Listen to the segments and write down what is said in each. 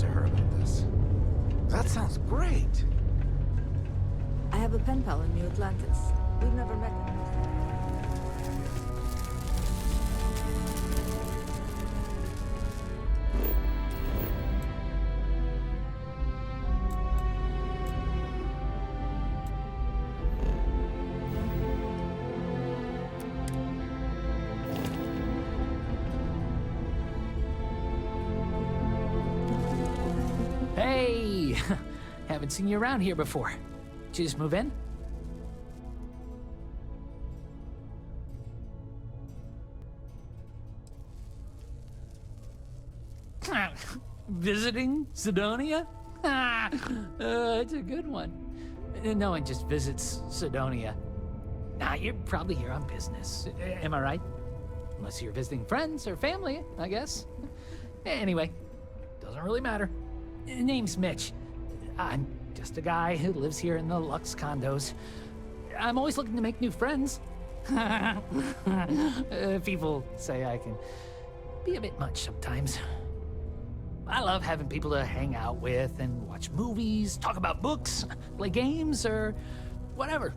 to her about this. That sounds great. I have a pen pal in New Atlantis. We've never met. Hey! Haven't seen you around here before. Did you just move in? Visiting Sidonia? It's a good one. No one just visits Sidonia. Nah, you're probably here on business. Am I right? Unless you're visiting friends or family, I guess. Anyway, doesn't really matter. Name's Mitch. I'm just a guy who lives here in the Lux condos. I'm always looking to make new friends. People say I can be a bit much sometimes. I love having people to hang out with and watch movies, talk about books, play games, or whatever.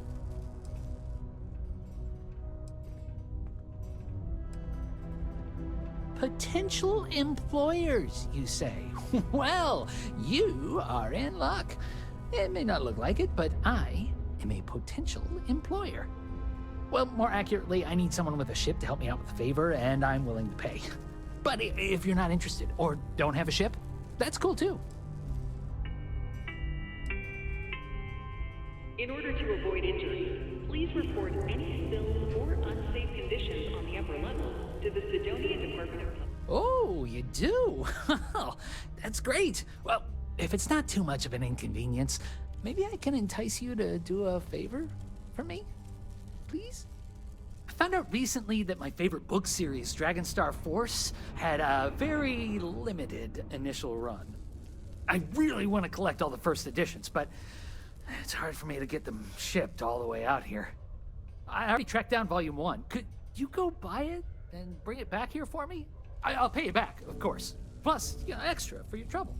Potential employers, you say? Well, you are in luck. It may not look like it, but I am a potential employer. Well, more accurately, I need someone with a ship to help me out with a favor, and I'm willing to pay. But if you're not interested, or don't have a ship, that's cool too. In order to avoid injury, please report any spills or unsafe conditions on the upper level to the Sidonia Department of Public. Oh, you do? That's great. Well, if it's not too much of an inconvenience, maybe I can entice you to do a favor for me, please? I found out recently that my favorite book series, Dragonstar Force, had a very limited initial run. I really want to collect all the first editions, but it's hard for me to get them shipped all the way out here. I already tracked down Volume 1. Could you go buy it and bring it back here for me? I'll pay you back, of course. Plus, extra for your trouble.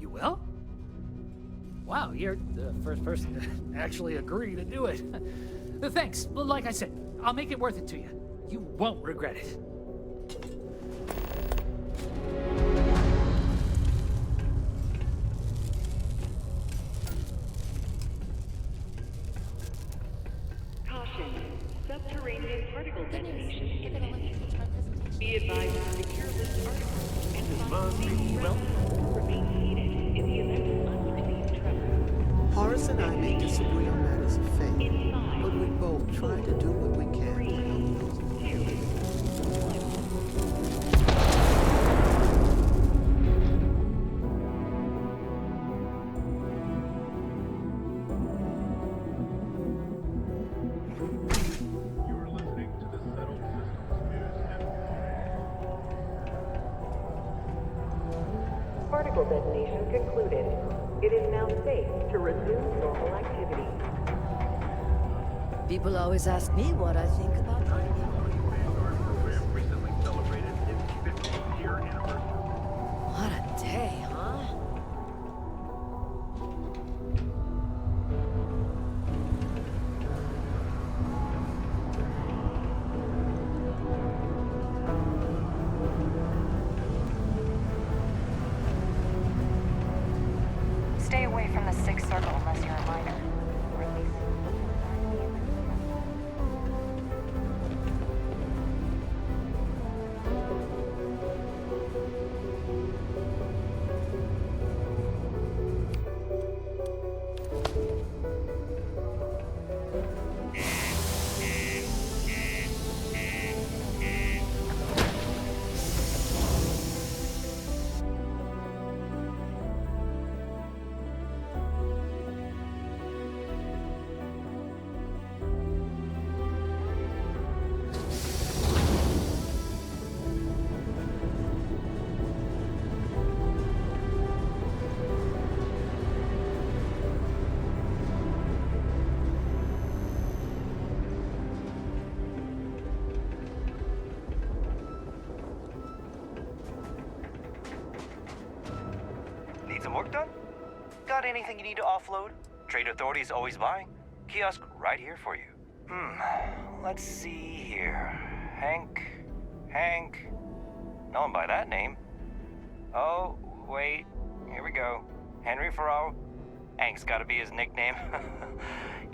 You will? Wow, you're the first person to actually agree to do it. Thanks. Like I said, I'll make it worth it to you. You won't regret it. Caution, subterranean particle detonation imminent. Be advised to secure this article and possibly remain seated in the event of unforeseen tremor. Horace and I may disagree on matters of faith, but we both try to do what we can to help those in need. You're listening to the Settled Systems News Network. Particle detonation concluded. It is now safe to resume normal activity. People always ask me what I think about it. Our program recently celebrated its 50th year anniversary. What a day, huh? Stay away from the Sixth Circle unless you're a minor. Or at least anything you need to offload? Trade Authority is always buying. Kiosk right here for you. Let's see here. Hank. No one by that name. Oh, wait. Here we go. Henry Farrow. Hank's gotta be his nickname.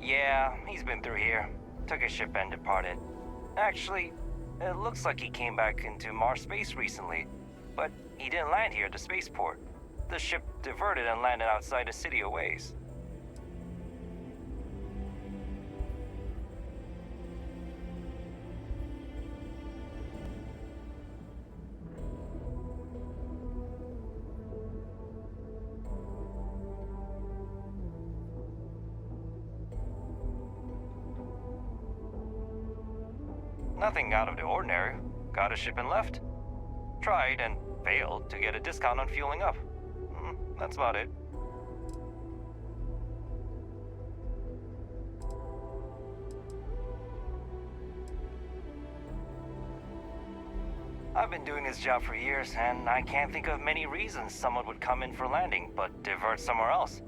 Yeah, he's been through here. Took his ship and departed. Actually, it looks like he came back into Mars space recently, but he didn't land here at the spaceport. The ship diverted and landed outside the city a ways. Nothing out of the ordinary. Got a ship and left. Tried and failed to get a discount on fueling up. That's about it. I've been doing this job for years, and I can't think of many reasons someone would come in for landing, but divert somewhere else.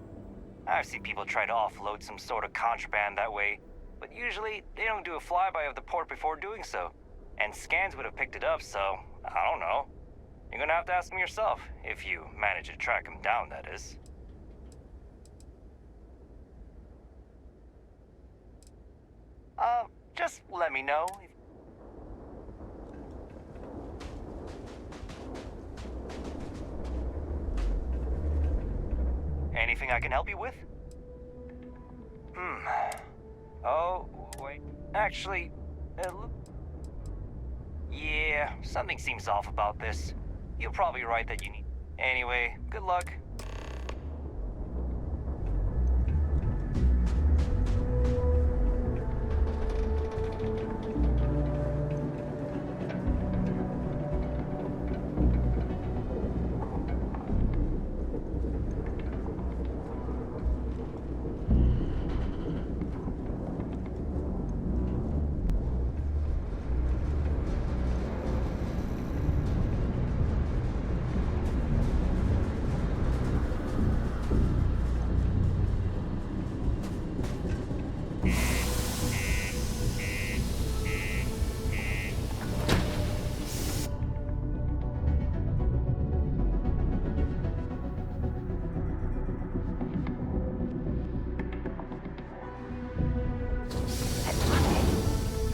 I've seen people try to offload some sort of contraband that way, but usually they don't do a flyby of the port before doing so. And scans would have picked it up, so I don't know. You're gonna have to ask me yourself, if you manage to track him down, that is. Just let me know. Anything I can help you with? Oh, wait. Actually, yeah, something seems off about this. You're probably right that you need... Anyway, good luck.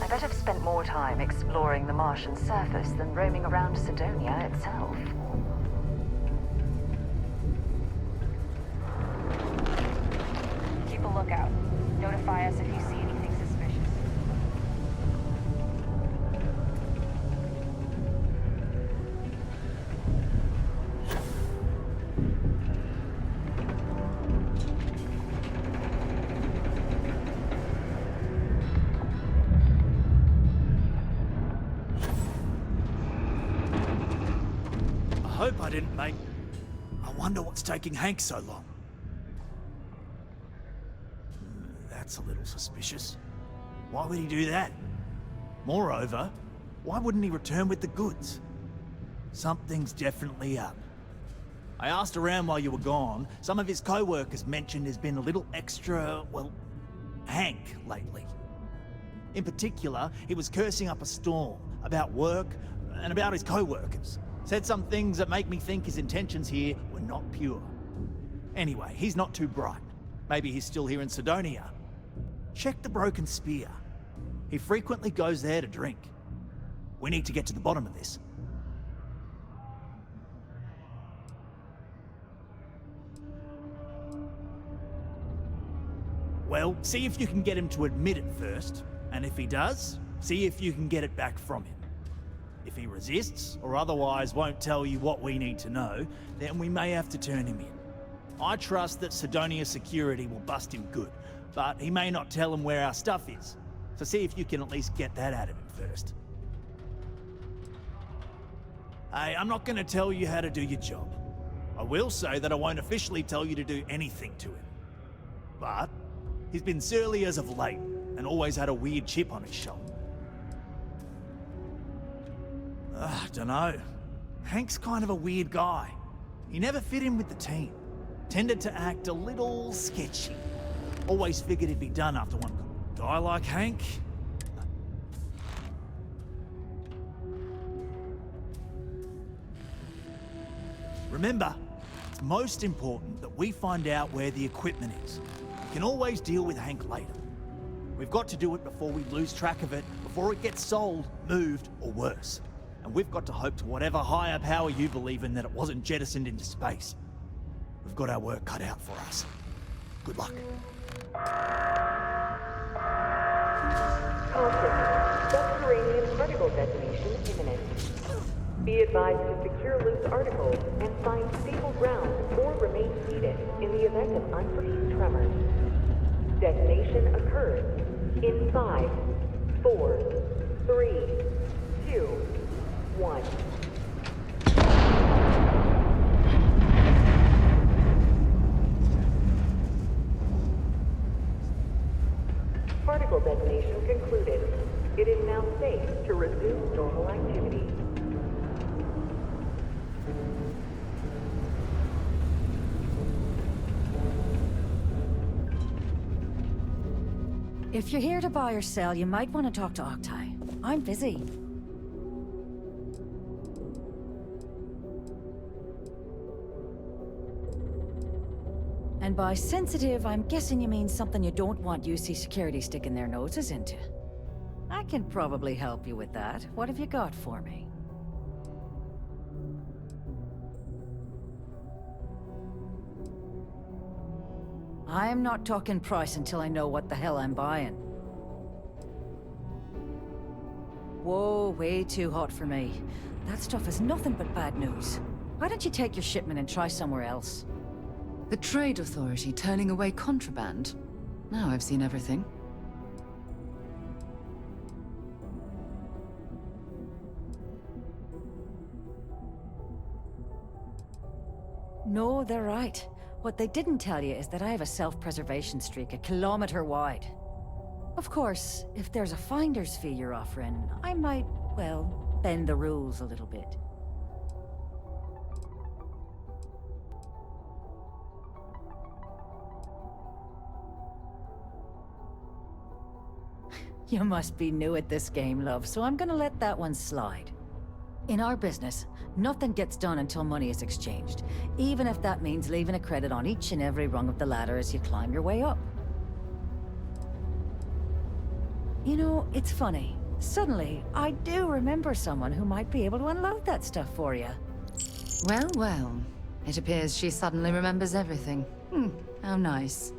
I bet I've spent more time exploring the Martian surface than roaming around Sidonia itself. Keep a lookout. Notify us if you see anything suspicious. I hope I didn't make... I wonder what's taking Hank so long. That's a little suspicious. Why would he do that? Moreover, why wouldn't he return with the goods? Something's definitely up. I asked around while you were gone. Some of his co-workers mentioned there's been a little extra, well, Hank lately. In particular, he was cursing up a storm about work and about his co-workers. Said some things that make me think his intentions here were not pure. Anyway, he's not too bright. Maybe he's still here in Sidonia. Check the Broken Spear. He frequently goes there to drink. We need to get to the bottom of this. Well, see if you can get him to admit it first, and if he does, see if you can get it back from him. If he resists, or otherwise won't tell you what we need to know, then we may have to turn him in. I trust that Sidonia security will bust him good, but he may not tell him where our stuff is. So see if you can at least get that out of him first. Hey, I'm not going to tell you how to do your job. I will say that I won't officially tell you to do anything to him. But he's been surly as of late, and always had a weird chip on his shoulder. Dunno. Hank's kind of a weird guy. He never fit in with the team. tended to act a little sketchy. Always figured it'd be done after one guy like Hank. Remember, it's most important that we find out where the equipment is. We can always deal with Hank later. We've got to do it before we lose track of it, before it gets sold, moved, or worse. And we've got to hope to whatever higher power you believe in that it wasn't jettisoned into space. We've got our work cut out for us. Good luck. Caution. Subterranean particle detonation imminent. Be advised to secure loose articles and find stable ground or remain seated in the event of unforeseen tremors. Detonation occurs in 5, 4, 3, 2, 1. Particle detonation concluded. It is now safe to resume normal activity. If you're here to buy or sell, you might want to talk to Octai. I'm busy. And by sensitive, I'm guessing you mean something you don't want UC Security sticking their noses into. I can probably help you with that. What have you got for me? I'm not talking price until I know what the hell I'm buying. Whoa, way too hot for me. That stuff is nothing but bad news. Why don't you take your shipment and try somewhere else? The Trade Authority turning away contraband? Now I've seen everything. No, they're right. What they didn't tell you is that I have a self-preservation streak 1 kilometer wide. Of course, if there's a finder's fee you're offering, I might, well, bend the rules a little bit. You must be new at this game, love, so I'm gonna let that one slide. In our business, nothing gets done until money is exchanged, even if that means leaving a credit on each and every rung of the ladder as you climb your way up. You know, it's funny. Suddenly, I do remember someone who might be able to unload that stuff for you. Well, well. It appears she suddenly remembers everything. How nice.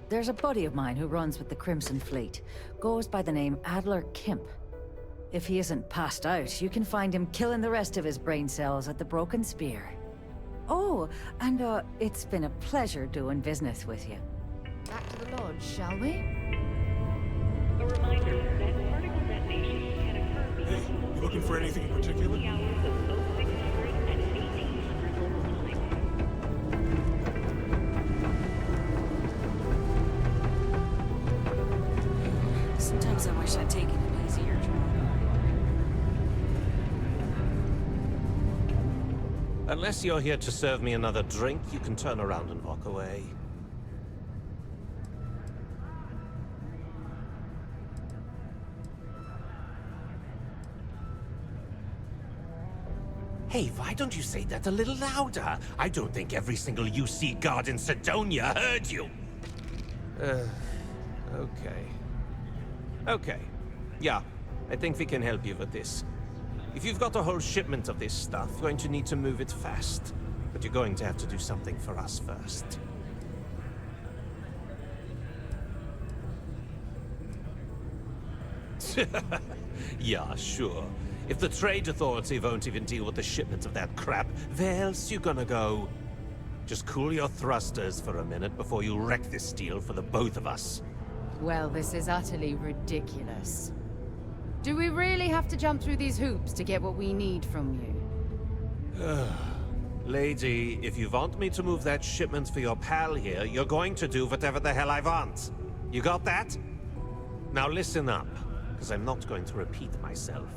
There's a buddy of mine who runs with the Crimson Fleet. Goes by the name Adler Kemp. If he isn't passed out, you can find him killing the rest of his brain cells at the Broken Spear. Oh, and it's been a pleasure doing business with you. Back to the lodge, shall we? A reminder that particle detonation can occur between You looking for anything in particular? the hours of 0600 and 1800 local time. Sometimes I wish I'd taken an easier job. Unless you're here to serve me another drink, you can turn around and walk away. Hey, why don't you say that a little louder? I don't think every single UC guard in Sidonia heard you. Okay. Okay. Yeah, I think we can help you with this. If you've got a whole shipment of this stuff, you're going to need to move it fast. But you're going to have to do something for us first. Yeah, sure. If the Trade Authority won't even deal with the shipment of that crap, where else you gonna go? Just cool your thrusters for a minute before you wreck this deal for the both of us. Well, this is utterly ridiculous. Do we really have to jump through these hoops to get what we need from you? Lady, if you want me to move that shipment for your pal here, you're going to do whatever the hell I want. You got that? Now listen up, because I'm not going to repeat myself.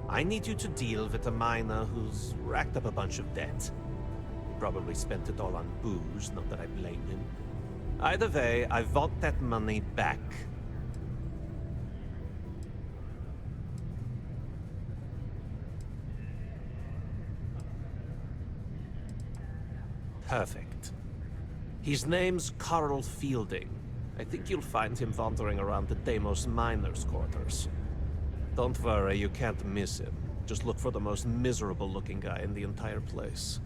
I need you to deal with a miner who's racked up a bunch of debt. Probably spent it all on booze, not that I blame him. Either way, I want that money back. Perfect. His name's Carl Fielding. I think you'll find him wandering around the Deimos miners' quarters. Don't worry, you can't miss him. Just look for the most miserable-looking guy in the entire place.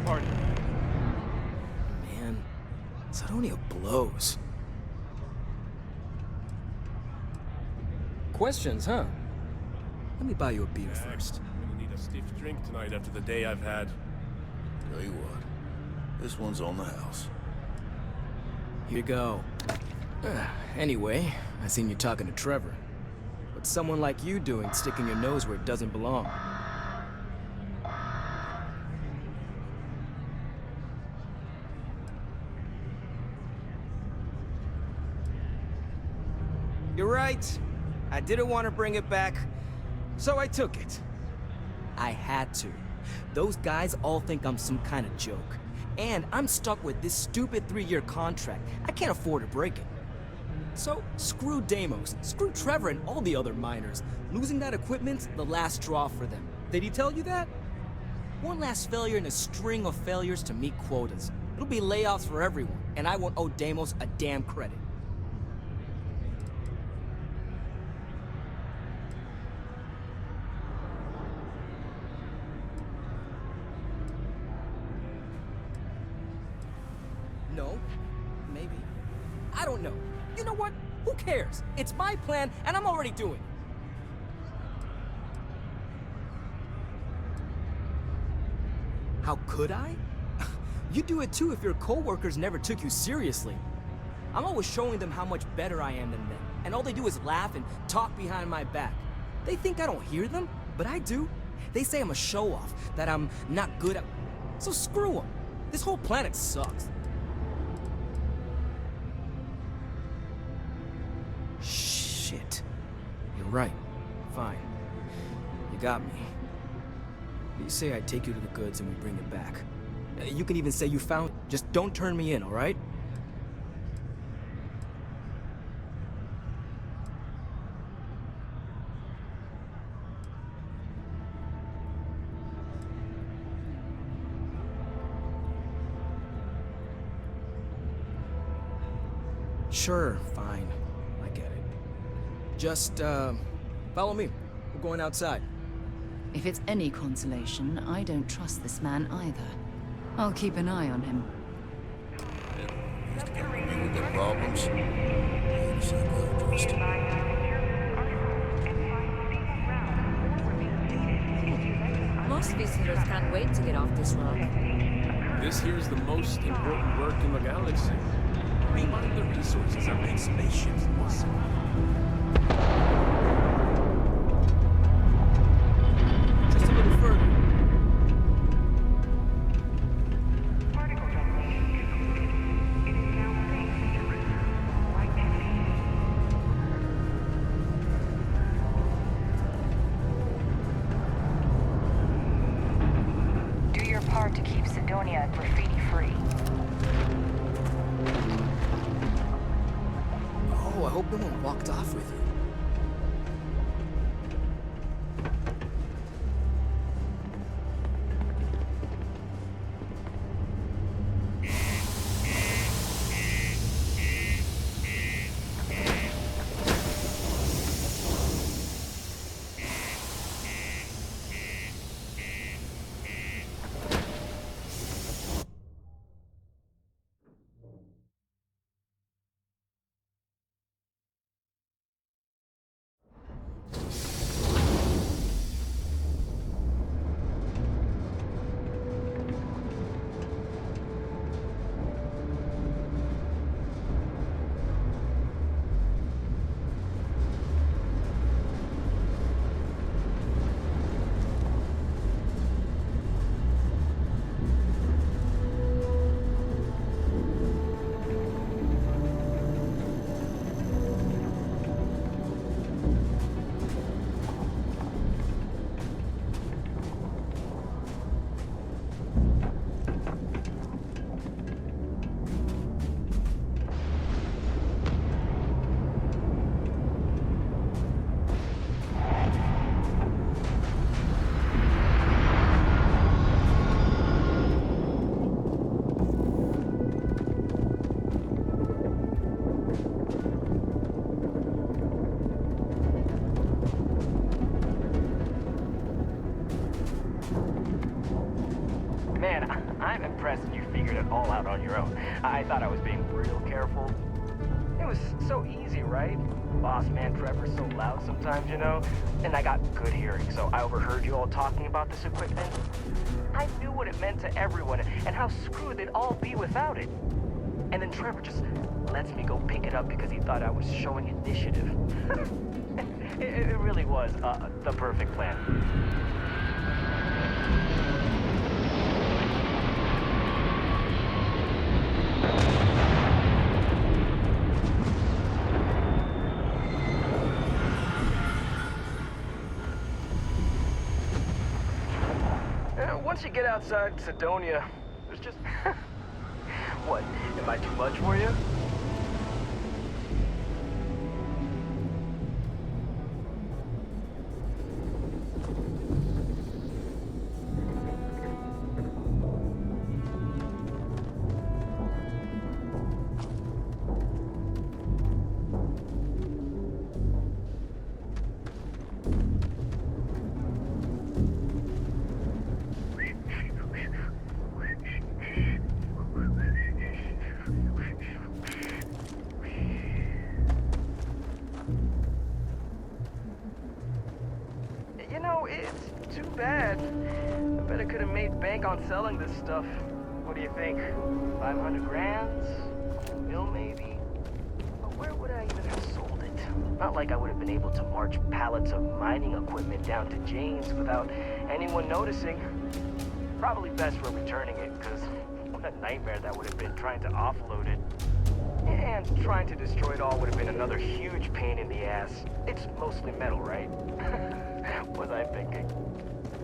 Pardon. Man, Sidonia blows. Questions, huh? Let me buy you a beer first. I'm gonna need a stiff drink tonight after the day I've had. Tell you what, this one's on the house. Here you go. Anyway, I seen you talking to Trevor. What's someone like you doing sticking your nose where it doesn't belong? You're right. I didn't want to bring it back, so I took it. I had to. Those guys all think I'm some kind of joke. And I'm stuck with this stupid 3-year contract. I can't afford to break it. So, screw Deimos, screw Trevor and all the other miners. Losing that equipment's the last straw for them. Did he tell you that? One last failure in a string of failures to meet quotas. It'll be layoffs for everyone, and I won't owe Deimos a damn credit. No. Maybe. I don't know. You know what? Who cares? It's my plan, and I'm already doing it. How could I? You'd do it too if your coworkers never took you seriously. I'm always showing them how much better I am than them, and all they do is laugh and talk behind my back. They think I don't hear them, but I do. They say I'm a show-off, that I'm not good at... So screw them. This whole planet sucks. Shit. You're right. Fine. You got me. You say I take you to the goods and we bring it back. You can even say you found... Just don't turn me in, alright? Sure, fine. I get it. Just, follow me. We're going outside. If it's any consolation, I don't trust this man either. I'll keep an eye on him. Used to come to me with their problems. I'm a psychiatrist. Most visitors can't wait to get off this rock. This here's the most important work in the galaxy. We mine the resources that make spaceships possible. impressed you figured it all out on your own. I thought I was being real careful. It was so easy, right? Boss man Trevor's so loud sometimes, you know? And I got good hearing, so I overheard you all talking about this equipment. I knew what it meant to everyone and how screwed they'd all be without it. And then Trevor just lets me go pick it up because he thought I was showing initiative. It really was the perfect plan. Once you get outside Sidonia, there's just... What, am I too much for you? You know, it's too bad. I bet I could have made bank on selling this stuff. What do you think? 500 grand? Mil maybe? But where would I even have sold it? Not like I would have been able to march pallets of mining equipment down to James without anyone noticing. Probably best for returning it, because what a nightmare that would have been trying to offload it. And trying to destroy it all would have been another huge pain in the ass. It's mostly metal, right? Was I thinking?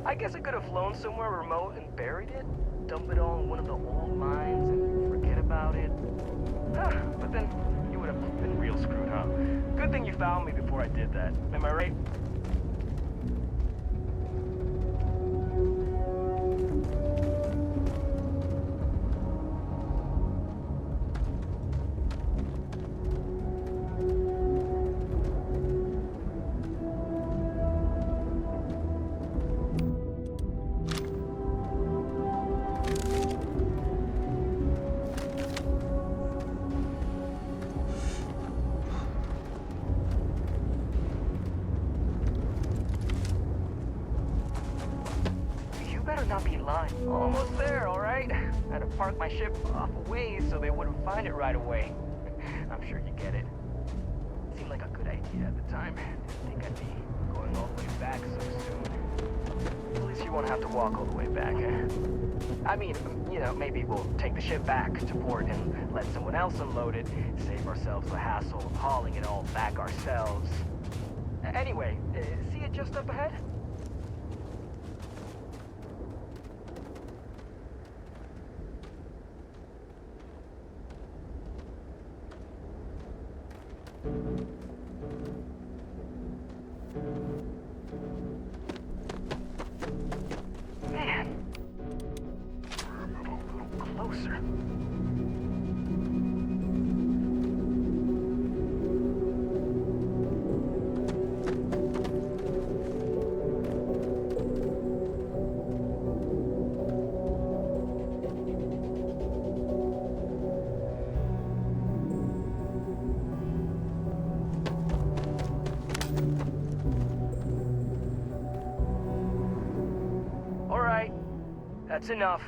I guess I could have flown somewhere remote and buried it, dump it all in one of the old mines and forget about it. But then you would have been real screwed, huh? Good thing you found me before I did that. Am I right? Not be lying. Almost there, all right? I had to park my ship off a ways so they wouldn't find it right away. I'm sure you get it. Seemed like a good idea at the time. Didn't think I'd be going all the way back so soon. At least you won't have to walk all the way back, eh? I mean, you know, maybe we'll take the ship back to port and let someone else unload it, save ourselves the hassle of hauling it all back ourselves. Anyway, see it just up ahead? Man, a little closer. That's enough.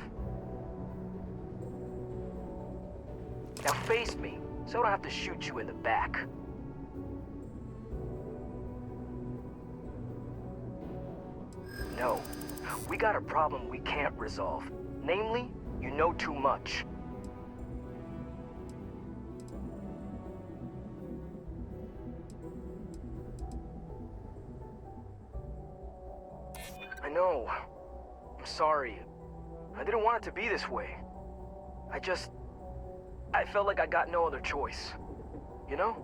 Now face me, so I don't have to shoot you in the back. No, we got a problem we can't resolve. Namely, you know too much. I know. I'm sorry. I didn't want it to be this way. I felt like I got no other choice. You know?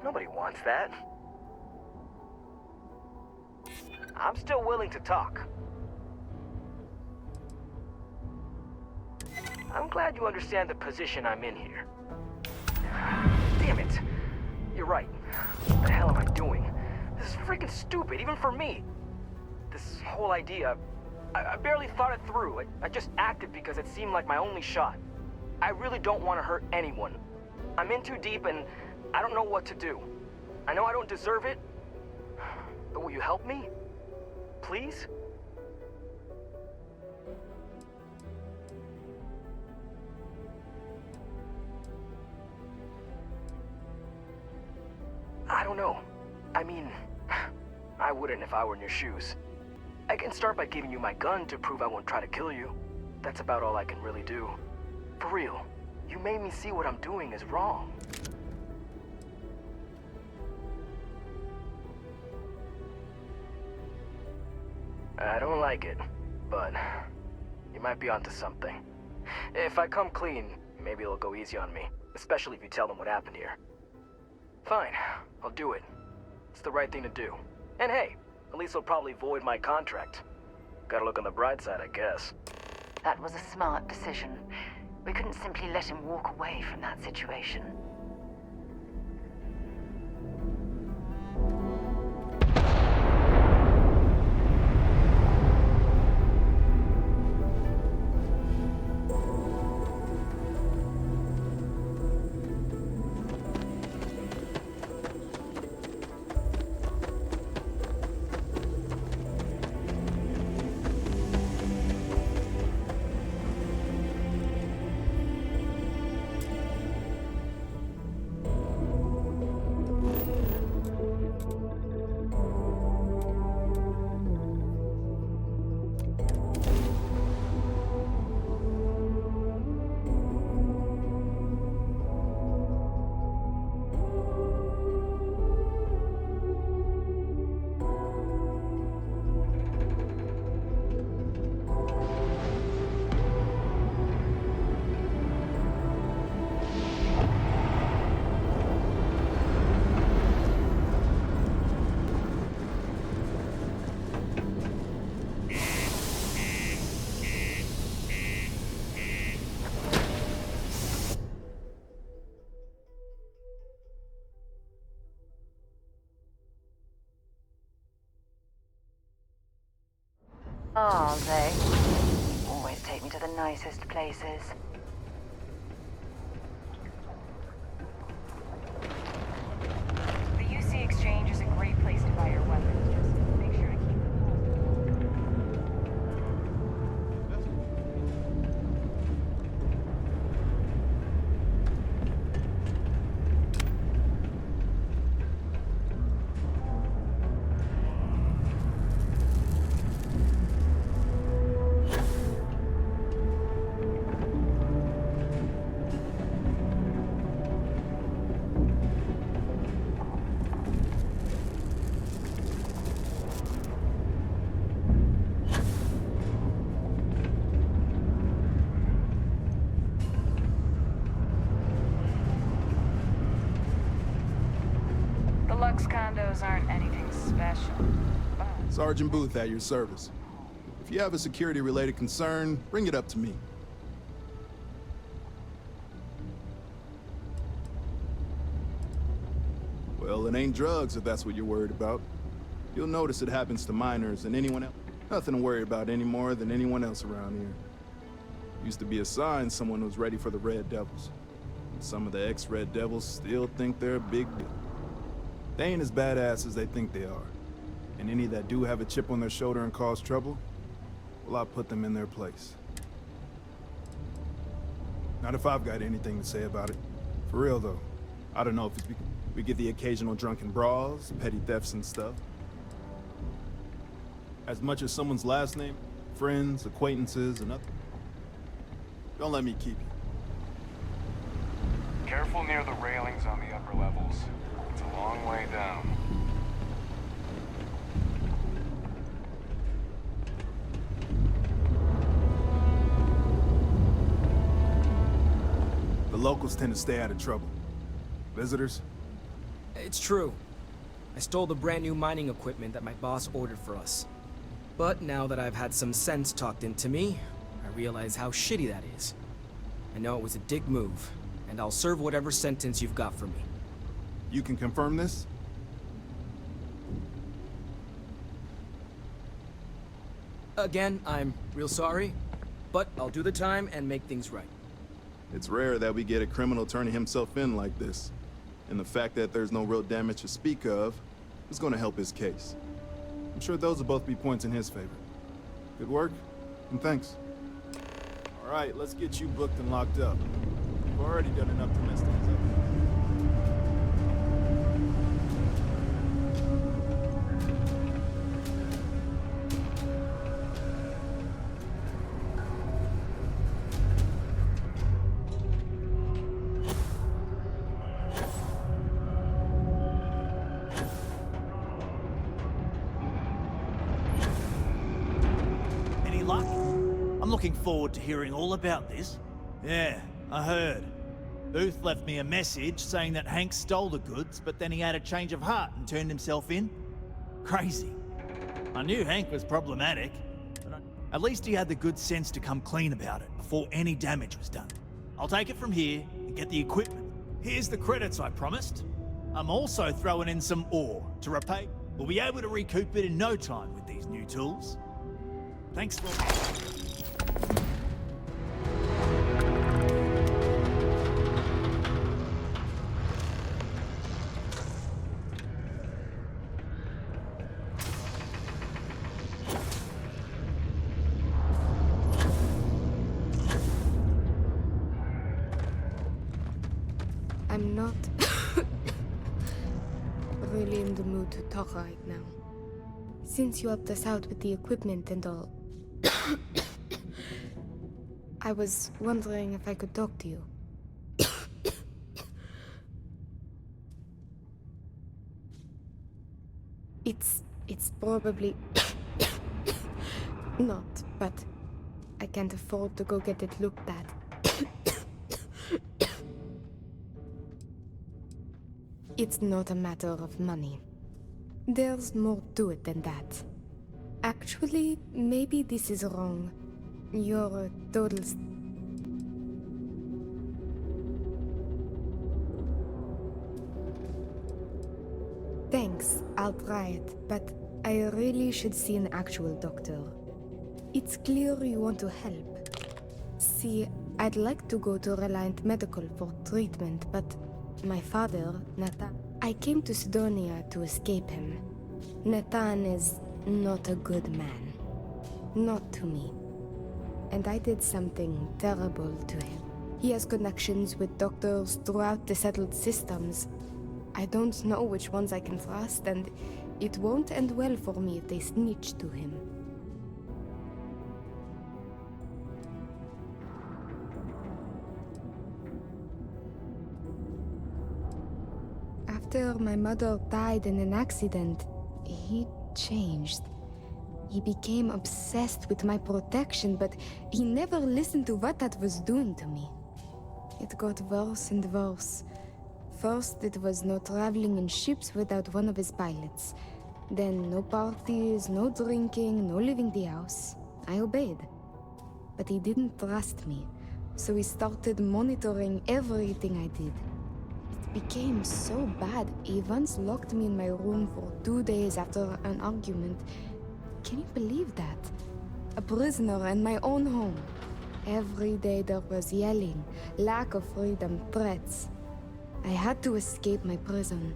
Nobody wants that. I'm still willing to talk. I'm glad you understand the position I'm in here. Damn it. You're right. What the hell am I doing? This freaking stupid, even for me. This whole idea, I barely thought it through. I just acted because it seemed like my only shot. I really don't want to hurt anyone. I'm in too deep and I don't know what to do. I know I don't deserve it, but will you help me? Please? I don't know. I mean, I wouldn't if I were in your shoes. I can start by giving you my gun to prove I won't try to kill you. That's about all I can really do. For real, you made me see what I'm doing is wrong. I don't like it, but you might be onto something. If I come clean, maybe it'll go easy on me, especially if you tell them what happened here. Fine, I'll do it. It's the right thing to do. And hey, at least they'll probably void my contract. Gotta look on the bright side, I guess. That was a smart decision. We couldn't simply let him walk away from that situation. Oh, they always take me to the nicest places. The UC Exchange is a great place to buy your weapons. Just make sure to keep them condos aren't anything special, but... Sergeant Booth at your service. If you have a security-related concern, bring it up to me. Well, it ain't drugs if that's what you're worried about. You'll notice it happens to minors and anyone else. Nothing to worry about any more than anyone else around here. Used to be a sign someone was ready for the Red Devils. And some of the ex-Red Devils still think they're a big deal. They ain't as badass as they think they are. And any that do have a chip on their shoulder and cause trouble, well, I'll put them in their place. Not if I've got anything to say about it. For real, though. I don't know if it's because we get the occasional drunken brawls, petty thefts and stuff. As much as someone's last name, friends, acquaintances, and nothing. Don't let me keep you. Careful near the railings on the upper levels. It's a long way down. The locals tend to stay out of trouble. Visitors? It's true. I stole the brand new mining equipment that my boss ordered for us. But now that I've had some sense talked into me, I realize how shitty that is. I know it was a dick move, and I'll serve whatever sentence you've got for me. You can confirm this? Again, I'm real sorry, but I'll do the time and make things right. It's rare that we get a criminal turning himself in like this. And the fact that there's no real damage to speak of is going to help his case. I'm sure those will both be points in his favor. Good work, and thanks. All right, let's get you booked and locked up. We've already done enough to mess things up. Any luck? I'm looking forward to hearing all about this. Yeah, I heard. Booth left me a message saying that Hank stole the goods, but then he had a change of heart and turned himself in. Crazy. I knew Hank was problematic, but at least he had the good sense to come clean about it before any damage was done. I'll take it from here and get the equipment. Here's the credits I promised. I'm also throwing in some ore to repay. We'll be able to recoup it in no time with these new tools. Thanks for... I'm not really in the mood to talk right now. Since you helped us out with the equipment and all, I was wondering if I could talk to you. It's probably not, but I can't afford to go get it looked at. It's not a matter of money. There's more to it than that. Actually, maybe this is wrong. You're a total... Thanks, I'll try it, but I really should see an actual doctor. It's clear you want to help. See, I'd like to go to Reliant Medical for treatment, but my father, Nathan... I came to Sidonia to escape him. Nathan is not a good man. Not to me. And I did something terrible to him. He has connections with doctors throughout the settled systems. I don't know which ones I can trust, and it won't end well for me if they snitch to him. After my mother died in an accident, he changed. He became obsessed with my protection, but he never listened to what that was doing to me. It got worse and worse. First, it was no traveling in ships without one of his pilots. Then, no parties, no drinking, no leaving the house. I obeyed. But he didn't trust me, so he started monitoring everything I did. It became so bad, he once locked me in my room for 2 days after an argument. Can you believe that? A prisoner in my own home. Every day there was yelling, lack of freedom, threats. I had to escape my prison.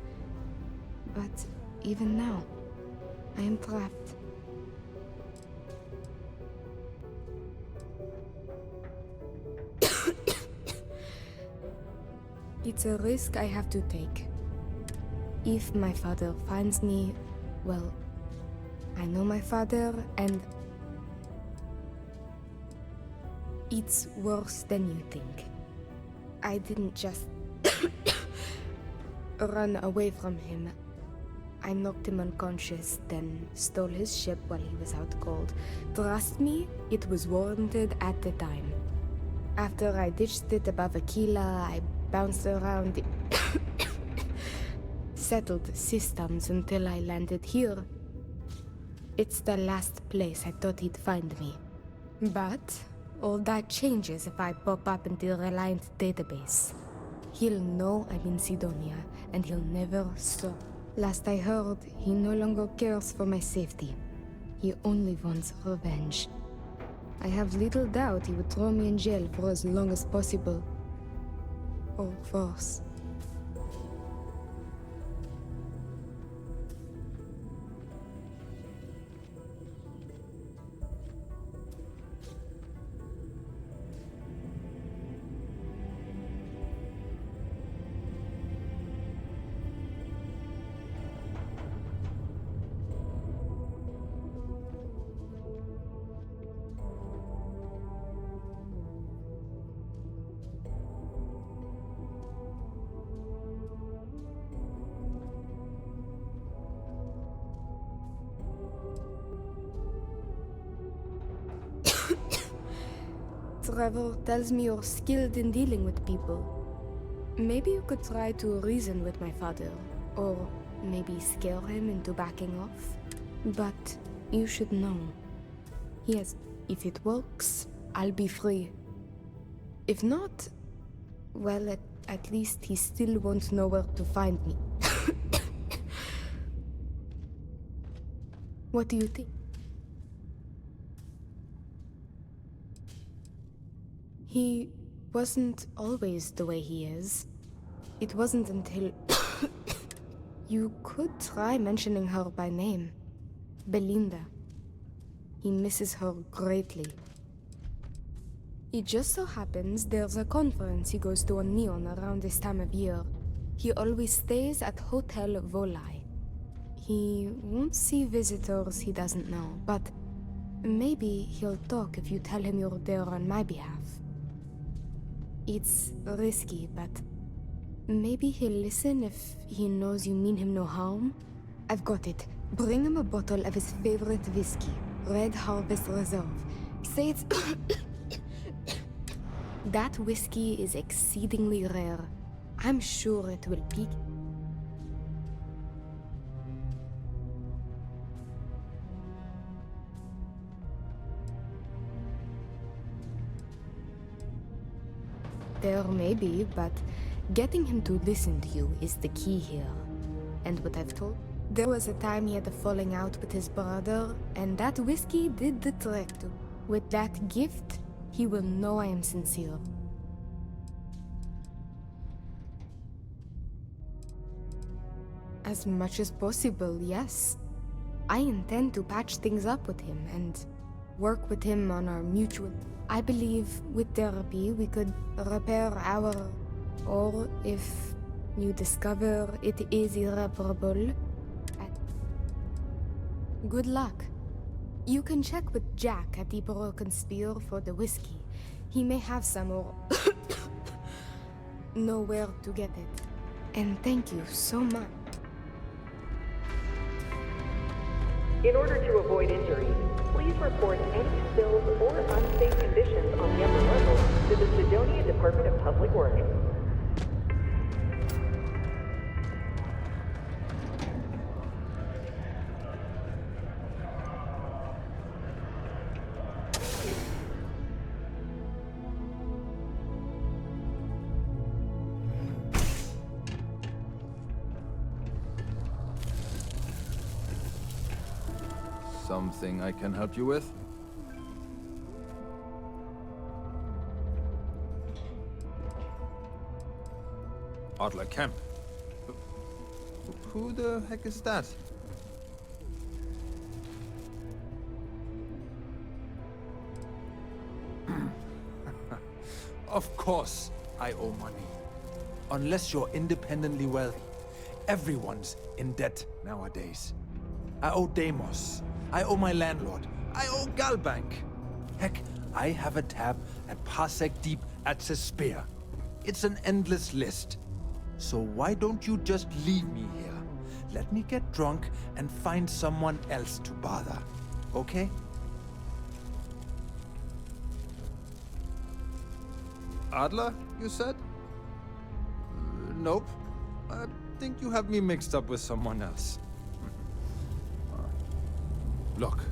But even now, I am trapped. It's a risk I have to take. If my father finds me, well, I know my father, and it's worse than you think. I didn't just run away from him. I knocked him unconscious, then stole his ship while he was out cold. Trust me, it was warranted at the time. After I ditched it above Aquila, I bounced around the settled systems until I landed here. It's the last place I thought he'd find me. But all that changes if I pop up in the Reliant database. He'll know I'm in Sidonia, and he'll never stop. Last I heard, he no longer cares for my safety. He only wants revenge. I have little doubt he would throw me in jail for as long as possible. Or worse. Trevor tells me you're skilled in dealing with people. Maybe you could try to reason with my father, or maybe scare him into backing off. But you should know. Yes, if it works, I'll be free. If not, well, at least he still won't know where to find me. What do you think? He wasn't always the way he is. It wasn't until... You could try mentioning her by name. Belinda. He misses her greatly. It just so happens there's a conference he goes to on Neon around this time of year. He always stays at Hotel Volai. He won't see visitors he doesn't know, but maybe he'll talk if you tell him you're there on my behalf. It's risky, but maybe he'll listen if he knows you mean him no harm. I've got it. Bring him a bottle of his favorite whiskey, Red Harvest Reserve. Say it's... That whiskey is exceedingly rare. I'm sure it will pique... There may be, but getting him to listen to you is the key here. And what I've told... There was a time he had a falling out with his brother, and that whiskey did the trick too. With that gift, he will know I am sincere. As much as possible, yes. I intend to patch things up with him and work with him on our mutual... I believe with therapy we could repair our... Or if you discover it is irreparable... Good luck. You can check with Jack at the Broken Spear for the whiskey. He may have some or... know where to get it. And thank you so much. In order to avoid injury, please report any spills or unsafe conditions on the upper level to the Sidonia Department of Public Works. Something I can help you with? Adler Kemp. Who the heck is that? Of course, I owe money. Unless you're independently wealthy. Everyone's in debt nowadays. I owe Deimos. I owe my landlord. I owe Galbank. Heck, I have a tab at Parsec Deep at Cespear. It's an endless list. So why don't you just leave me here? Let me get drunk and find someone else to bother. Okay? Adler, you said? Nope. I think you have me mixed up with someone else. Look,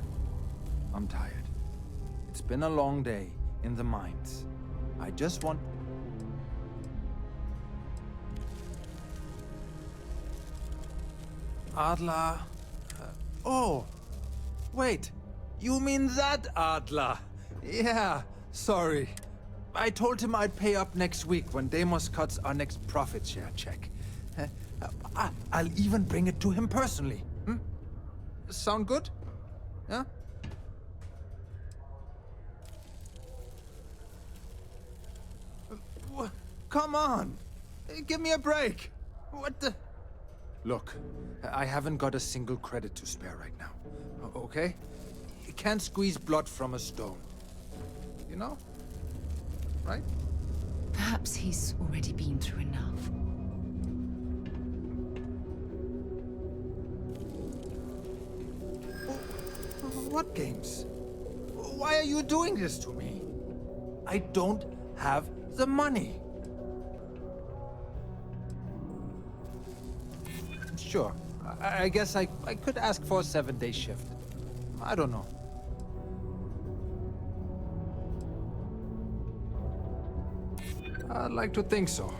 I'm tired. It's been a long day in the mines. I just want... Adler... oh! Wait, You mean that, Adler? Yeah, sorry. I told him I'd pay up next week when Deimos cuts our next profit share check. I'll even bring it to him personally. Sound good? Yeah? Come on! Give me a break! What the... Look, I haven't got a single credit to spare right now. Okay? You can't squeeze blood from a stone. You know? Right? Perhaps he's already been through enough. What games? Why are you doing this to me? I don't have the money. Sure. I guess I could ask for a 7-day shift. I don't know. I'd like to think so.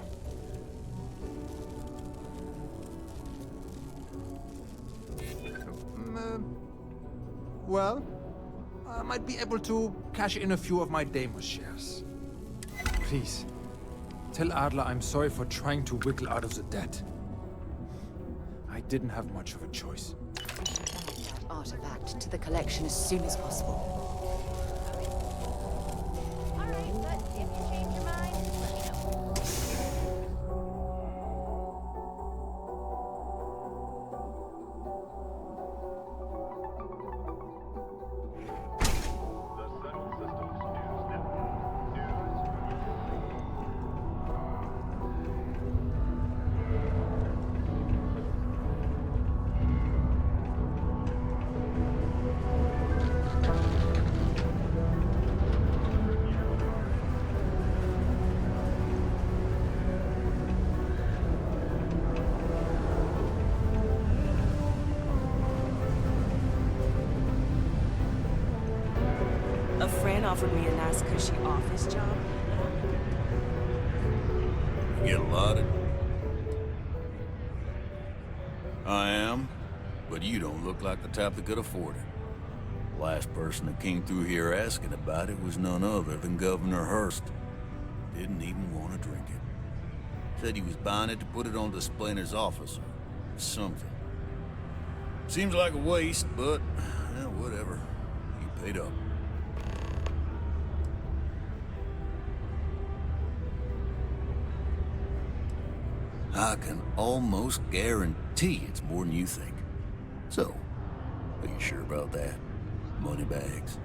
Well, I might be able to cash in a few of my Deimos shares. Please, tell Adler I'm sorry for trying to wiggle out of the debt. I didn't have much of a choice. We should add that artifact to the collection as soon as possible. A friend offered me a nice cushy office job. You get a lot of... I am, but you don't look like the type that could afford it. Last person that came through here asking about it was none other than Governor Hurst. Didn't even want to drink it. Said he was buying it to put it on display in his office or something. Seems like a waste, but whatever. You paid up. I can almost guarantee it's more than you think. So, are you sure about that? Money bags.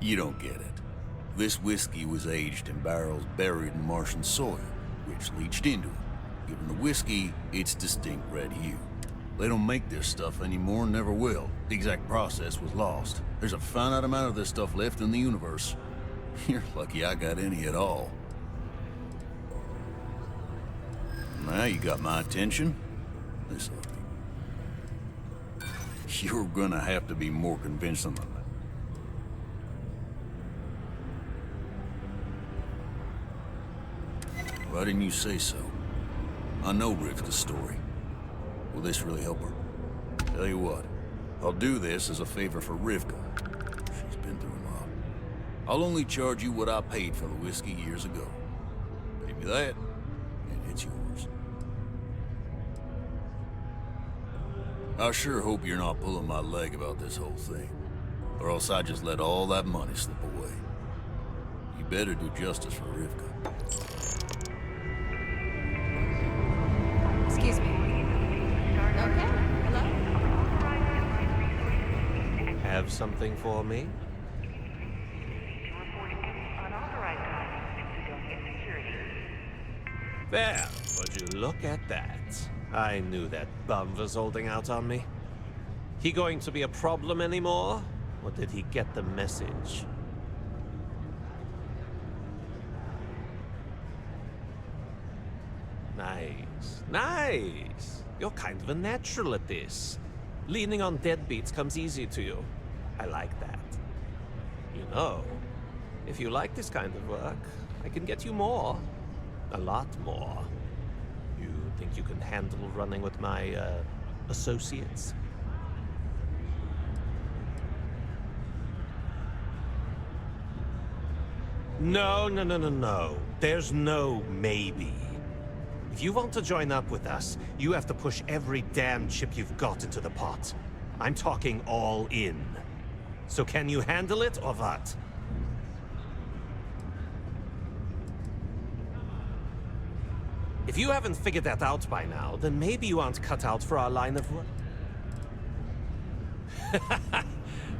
You don't get it. This whiskey was aged in barrels buried in Martian soil, which leached into it, giving the whiskey its distinct red hue. They don't make this stuff anymore and never will. The exact process was lost. There's a finite amount of this stuff left in the universe. You're lucky I got any at all. Now you got my attention. This ought to be... You're gonna have to be more convincing than that. Why didn't you say so? I know Rivka's story. Will this really help her? Tell you what, I'll do this as a favor for Rivka. She's been through a lot. I'll only charge you what I paid for the whiskey years ago. Pay me that, and it's yours. I sure hope you're not pulling my leg about this whole thing, or else I just let all that money slip away. You better do justice for Rivka. Excuse me. Okay, hello? Have something for me? There, would you look at that? I knew that bum was holding out on me. He going to be a problem anymore? Or did he get the message? Nice, nice. You're kind of a natural at this. Leaning on deadbeats comes easy to you. I like that. You know, if you like this kind of work, I can get you more. A lot more. You think you can handle running with my, associates? No, no, no, no, no. There's no maybe. If you want to join up with us, you have to push every damn chip you've got into the pot. I'm talking all in. So can you handle it or what? If you haven't figured that out by now, then maybe you aren't cut out for our line of work.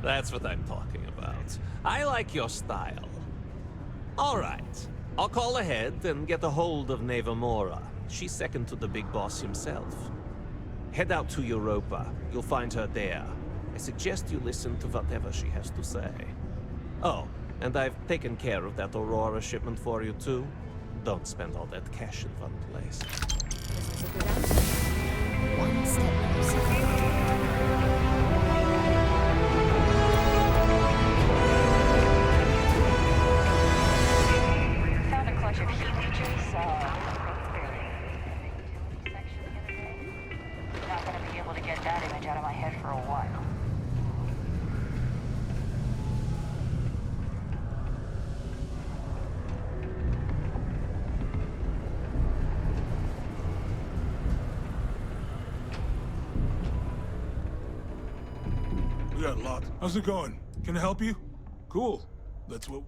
That's what I'm talking about. I like your style. All right. I'll call ahead and get a hold of Neva Mora. She's second to the big boss himself. Head out to Europa. You'll find her there. I suggest you listen to whatever she has to say. Oh, and I've taken care of that Aurora shipment for you too. Don't spend all that cash in one place. This was a good answer. One step closer. Found a clutch of heat leeches. Not gonna be able to get that image out of my head for a while. We got locked. How's it going? Can I help you? Cool. That's what...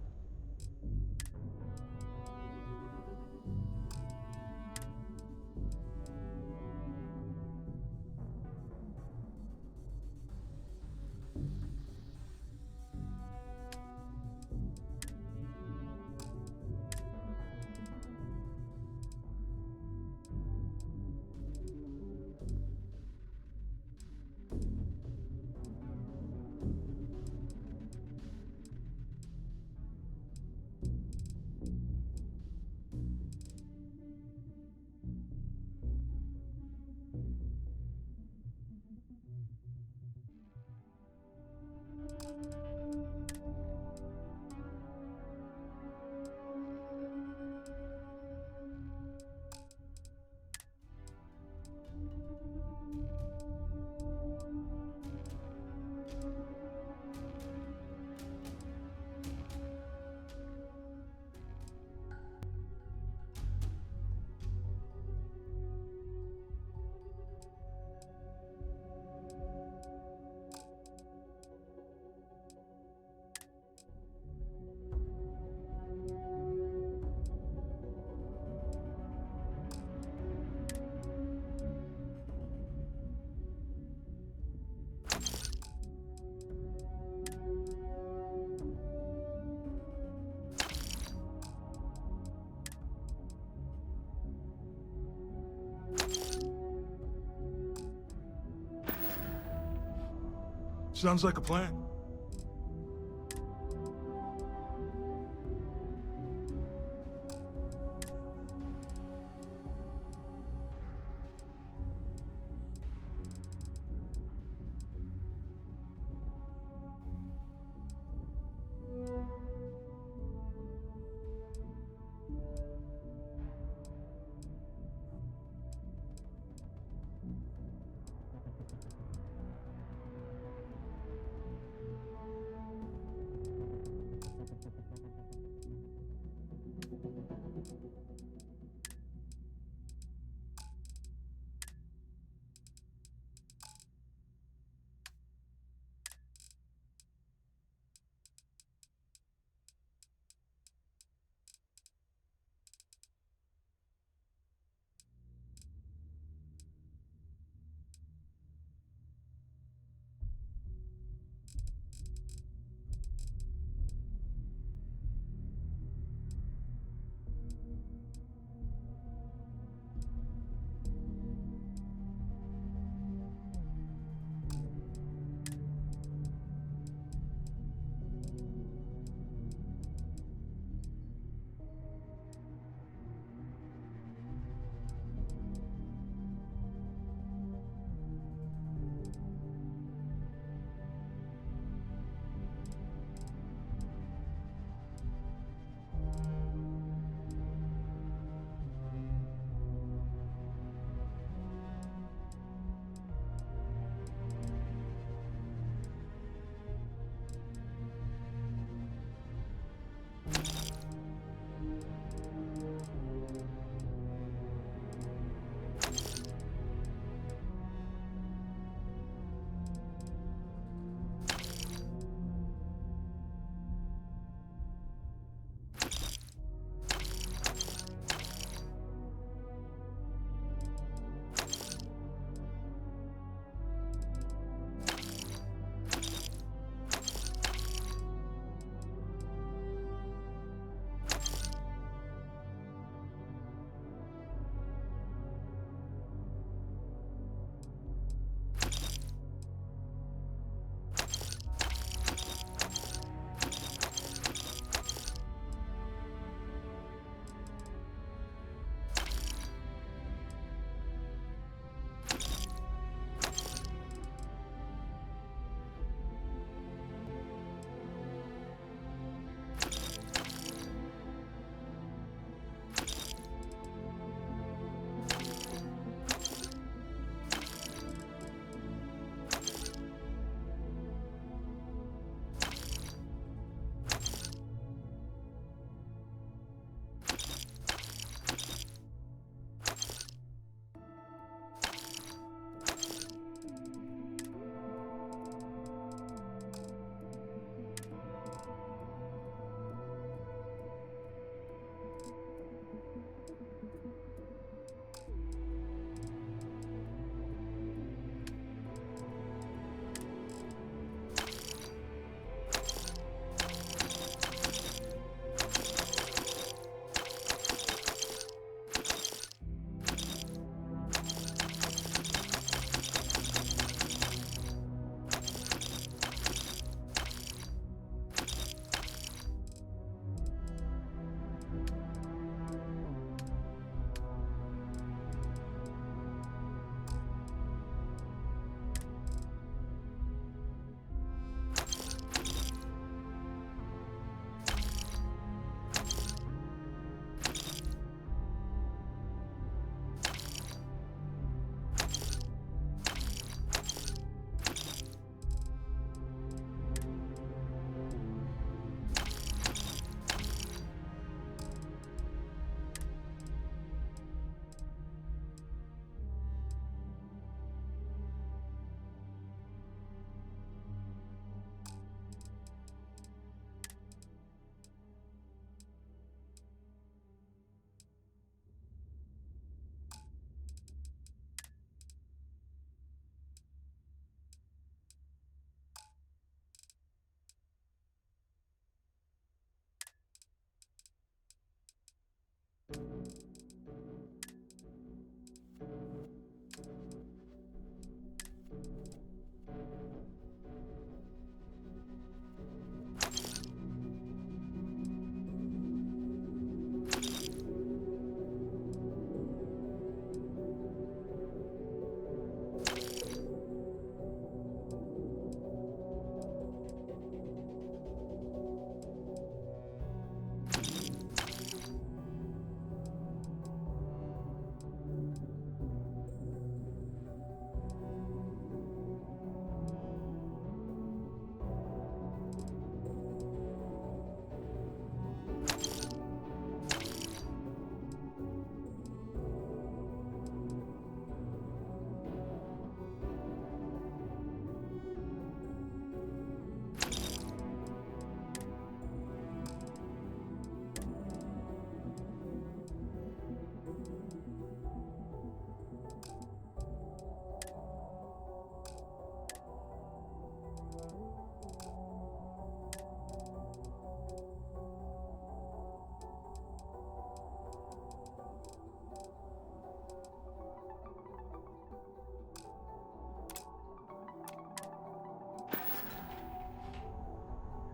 Sounds like a plan.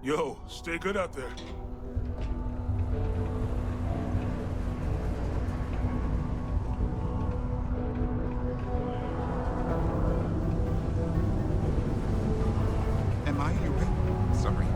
Yo, stay good out there. Am I hearing? Sorry.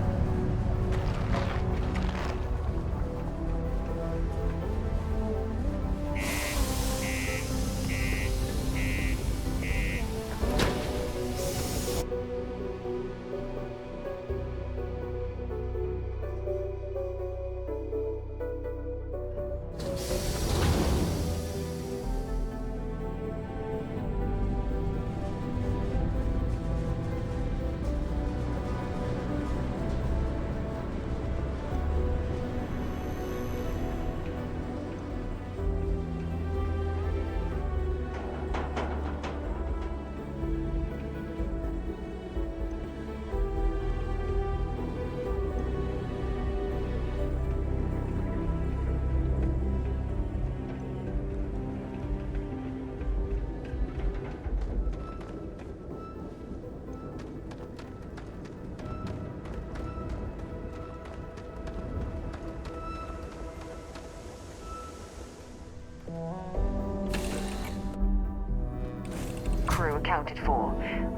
Crew accounted for.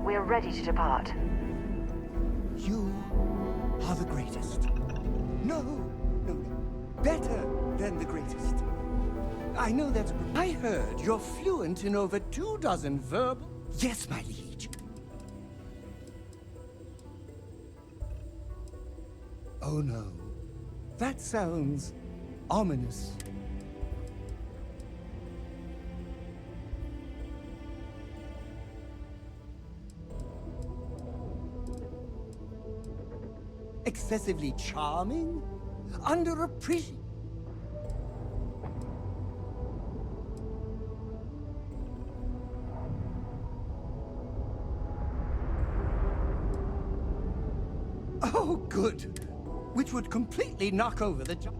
We're ready to depart. You are the greatest. No, no, better than the greatest. I know that. I heard you're fluent in over 24 verbal. Yes, my liege. Oh no, that sounds ominous. Excessively charming? Underappreciated? Oh, good. Which would completely knock over the job.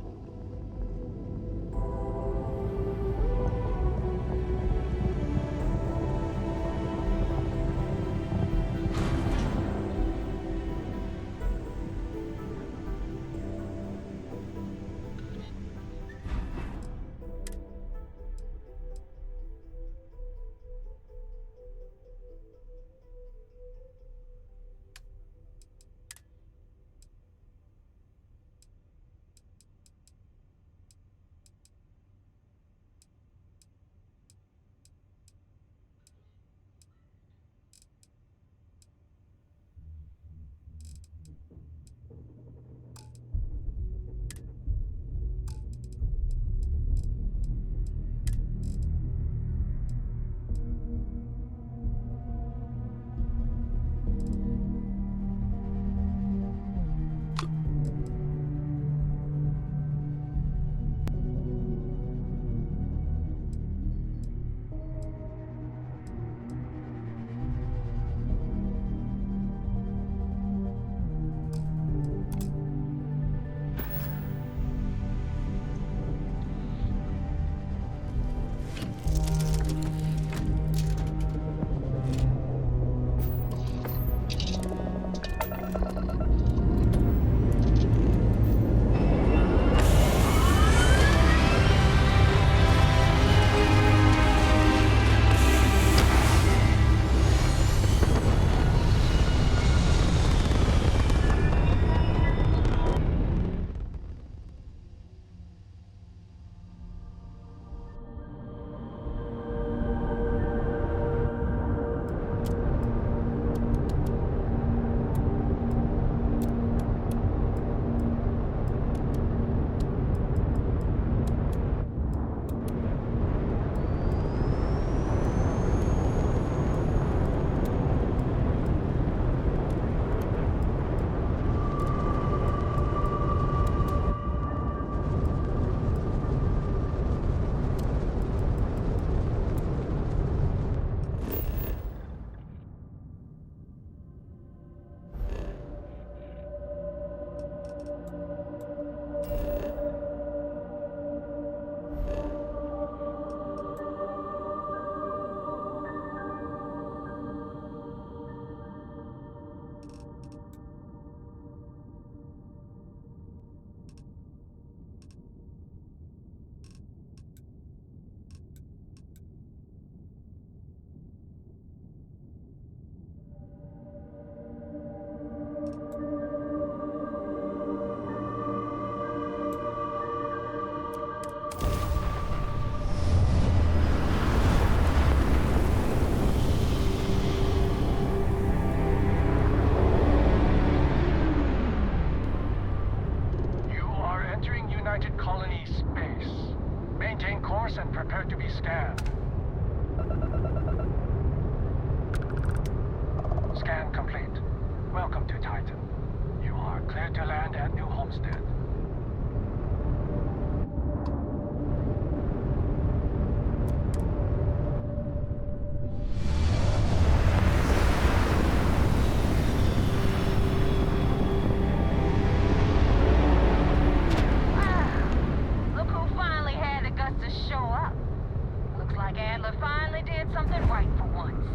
Adler finally did something right for once.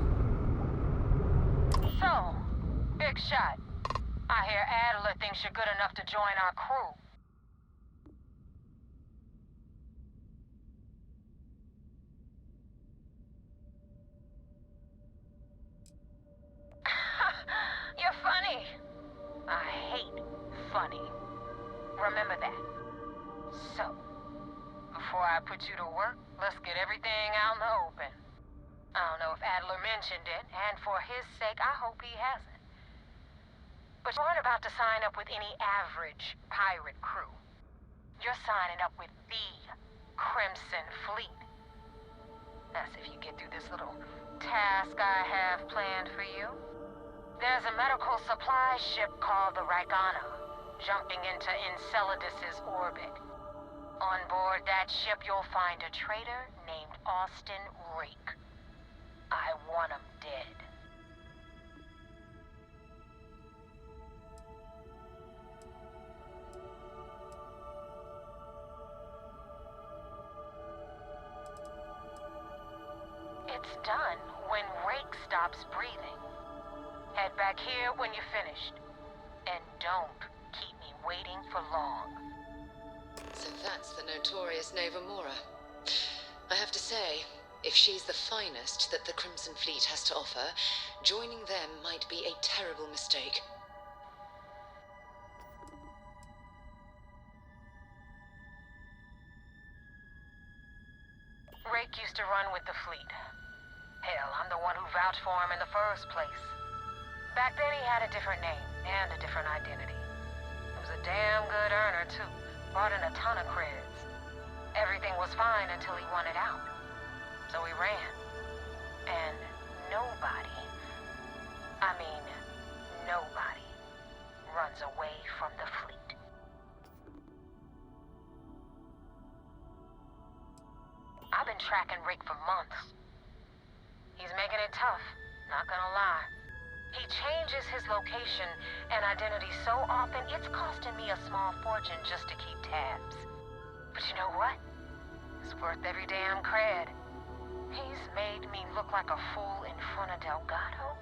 So, big shot. I hear Adler thinks you're good enough to join our crew. You're funny. I hate funny. Remember that. So, before I put you to work, let's get everything out in the open. I don't know if Adler mentioned it, and for his sake, I hope he hasn't. But you aren't about to sign up with any average pirate crew. You're signing up with the Crimson Fleet. That's if you get through this little task I have planned for you. There's a medical supply ship called the Ragana, jumping into Enceladus's orbit. On board that ship, you'll find a traitor named Austin Rake. I want him dead. It's done when Rake stops breathing. Head back here when you're finished. And don't keep me waiting for long. So that's the notorious Nova Mora. I have to say, if she's the finest that the Crimson Fleet has to offer, joining them might be a terrible mistake. Rake used to run with the fleet. Hell, I'm the one who vouched for him in the first place. Back then he had a different name and a different identity. He was a damn good earner, too. Brought in a ton of creds. Everything was fine until he wanted out. So he ran. And nobody, nobody runs away from the fleet. I've been tracking Rick for months. He's making it tough, not gonna lie. He changes his location and identity so often, it's costing me a small fortune just to keep tabs. But you know what? It's worth every damn cred. He's made me look like a fool in front of Delgado,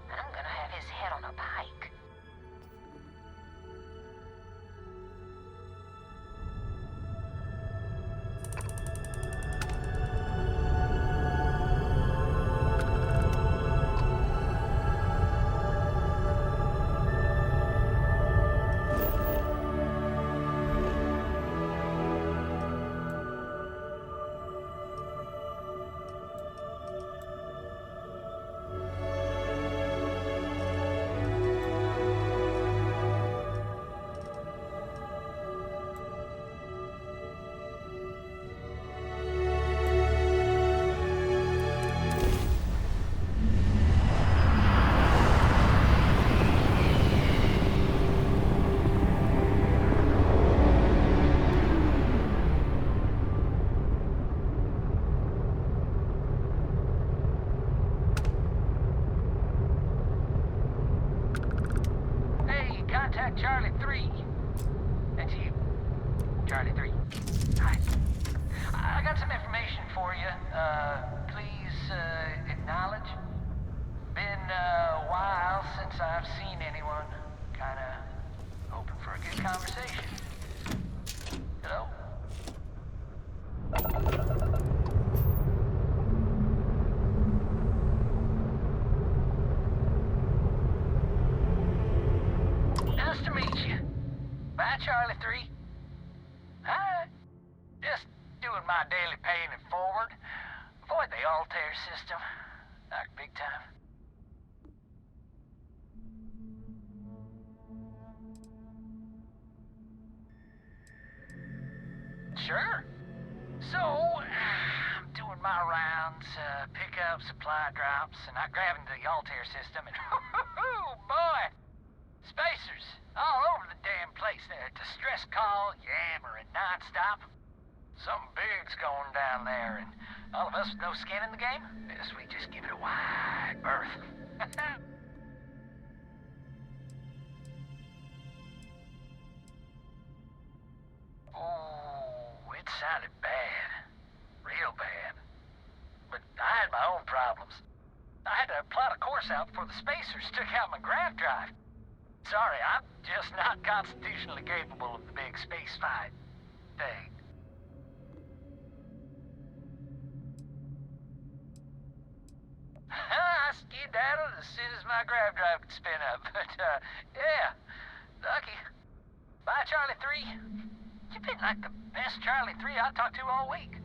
and I'm gonna have his head on a pike. Contact Charlie 3. That's you. Charlie 3. Hi. I got some information for you. Please, acknowledge. Been a while since I've seen anyone. Kinda hoping for a good conversation. Hello? Nice to meet you. Bye, Charlie 3. Hi. Just doing my daily paying it forward. Avoid the Altair system. Like big time. Sure. So, I'm doing my rounds, pick up supply drops, and I grab into the Altair system, and oh boy! Spacers all over the damn place. They're distress call, yammering nonstop. Something big's going down there, and all of us with no skin in the game, we just give it a wide berth. Oh, it sounded bad. Real bad. plot a course out before the spacers took out my grav drive. Sorry, I'm just not constitutionally capable of the big space fight thing. I skedaddled as soon as my grav drive could spin up, but, yeah, lucky. Bye, Charlie 3. You've been like the best Charlie 3 I talked to all week.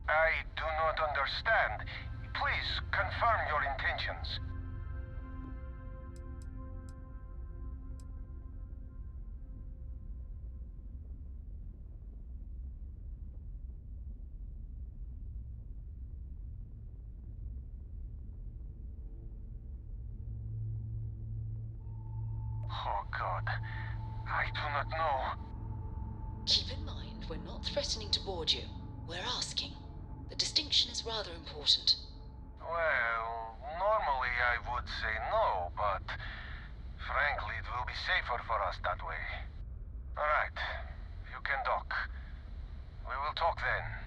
I do not understand. Please confirm your intentions. Oh God, I do not know. Keep in mind, we're not threatening to board you. We're asking. The distinction is rather important. Well, normally I would say no, but frankly it will be safer for us that way. Alright, you can dock. We will talk then.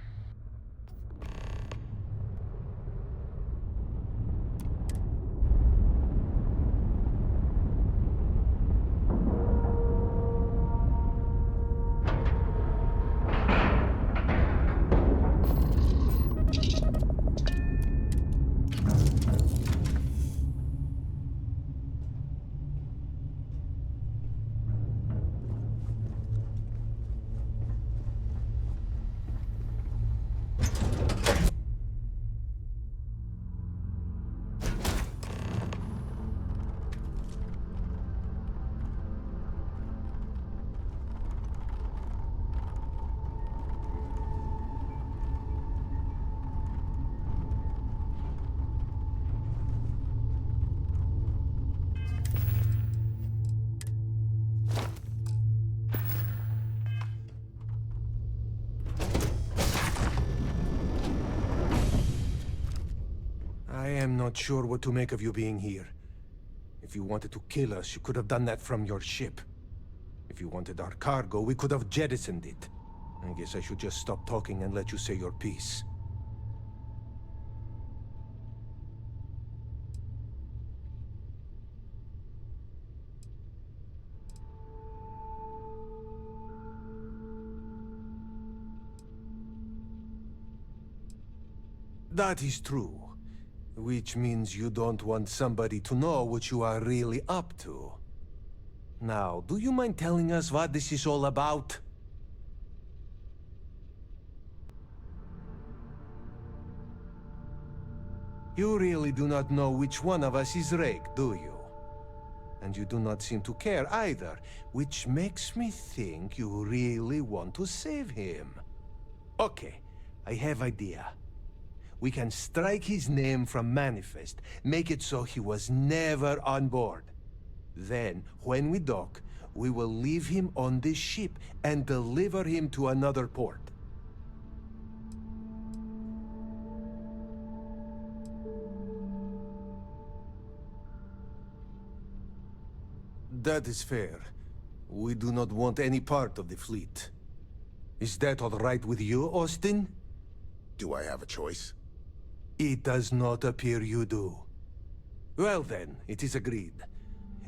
I am not sure what to make of you being here. If you wanted to kill us, you could have done that from your ship. If you wanted our cargo, we could have jettisoned it. I guess I should just stop talking and let you say your piece. That is true. Which means you don't want somebody to know what you are really up to. Now, do you mind telling us what this is all about? You really do not know which one of us is Rake, do you? And you do not seem to care either, which makes me think you really want to save him. Okay, I have idea. We can strike his name from Manifest, make it so he was never on board. Then, when we dock, we will leave him on this ship and deliver him to another port. That is fair. We do not want any part of the fleet. Is that all right with you, Austin? Do I have a choice? It does not appear you do. Well then, it is agreed.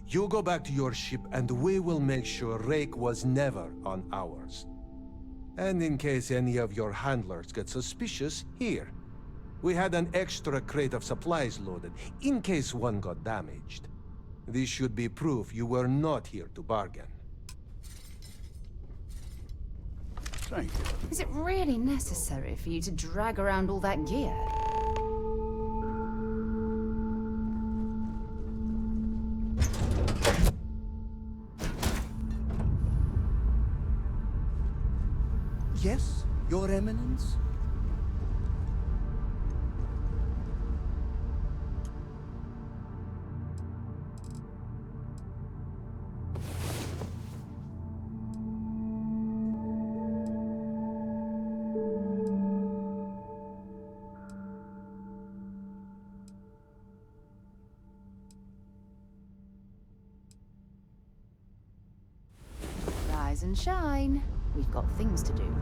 You go back to your ship and we will make sure Rake was never on ours. And in case any of your handlers get suspicious, here. We had an extra crate of supplies loaded, in case one got damaged. This should be proof you were not here to bargain. Thank you. Is it really necessary for you to drag around all that gear? Yes, Your Eminence? Rise and shine. We've got things to do.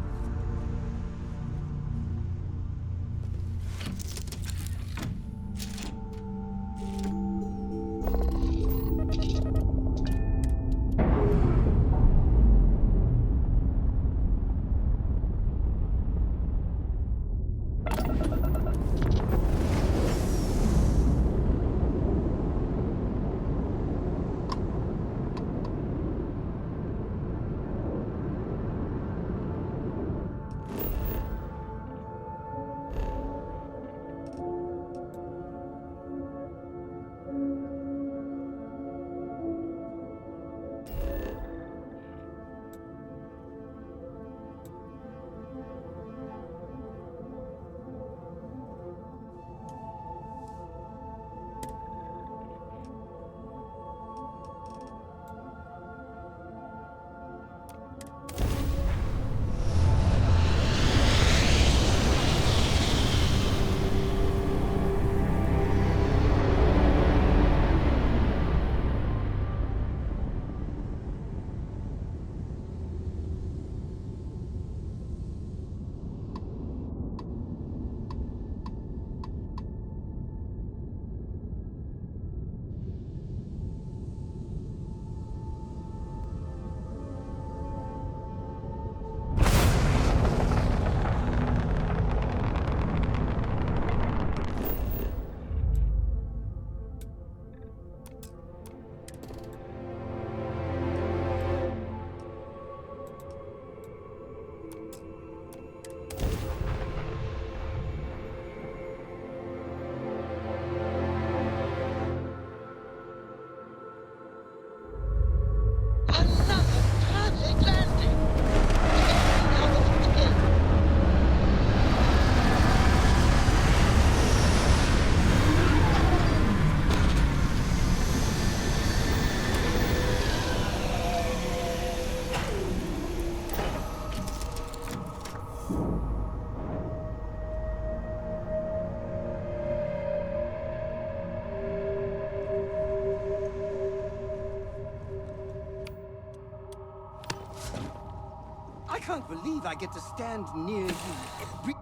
I can't believe I get to stand near you.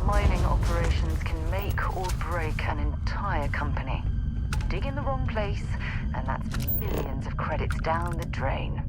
Mining operations can make or break an entire company. Dig in the wrong place, and that's millions of credits down the drain.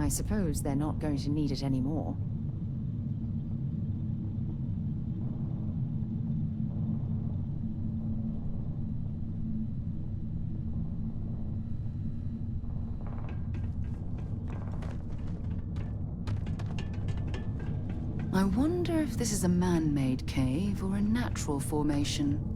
I suppose they're not going to need it anymore. I wonder if this is a man-made cave or a natural formation.